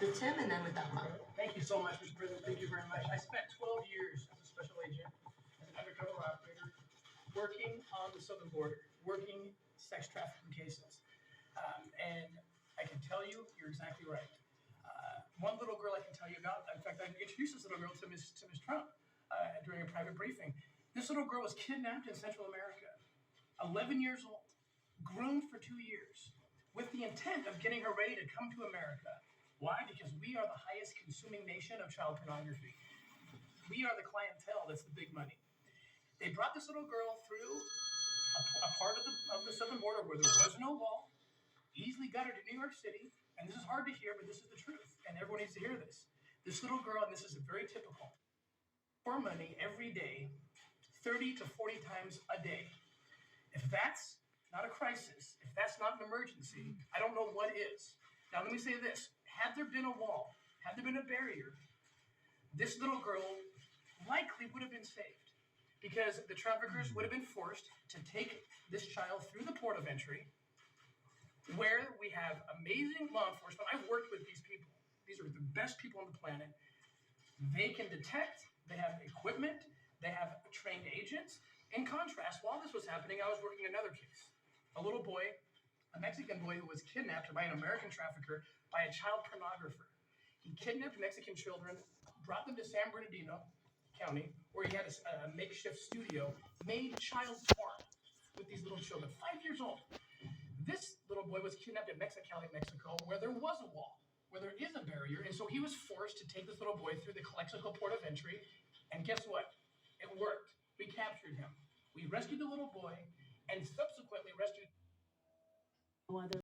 With Tim and then with Alma. Thank you so much, Mr. President. Thank you very much. I spent 12 years as a special agent, as an undercover operator, working on the southern border, working sex trafficking cases. And I can tell you, you're exactly right. One little girl I can tell you about, in fact, I introduced this little girl to Ms. Trump during a private briefing. This little girl was kidnapped in Central America, 11 years old, groomed for 2 years, with the intent of getting her ready to come to America. Why? Because we are the highest consuming nation of child pornography. We are the clientele that's the big money. They brought this little girl through a part of the southern border where there was no wall, easily got her to New York City, and this is hard to hear, but this is the truth, and everyone needs to hear this. This little girl, and this is very typical, for money every day, 30 to 40 times a day. If that's not a crisis, if that's not an emergency, I don't know what is. Now, let me say this. Had there been a wall, had there been a barrier, this little girl likely would have been saved because the traffickers would have been forced to take this child through the port of entry where we have amazing law enforcement. I've worked with these people. These are the best people on the planet. They can detect, they have equipment, they have trained agents. In contrast, while this was happening, I was working another case. A little boy, a Mexican boy who was kidnapped by an American trafficker by a child pornographer. He kidnapped Mexican children, brought them to San Bernardino County, where he had a makeshift studio, made child porn with these little children, 5 years old. This little boy was kidnapped in Mexicali, Mexico, where there was a wall, where there is a barrier, and so he was forced to take this little boy through the Calexico port of entry, and guess what? It worked. We captured him. We rescued the little boy, and subsequently rescued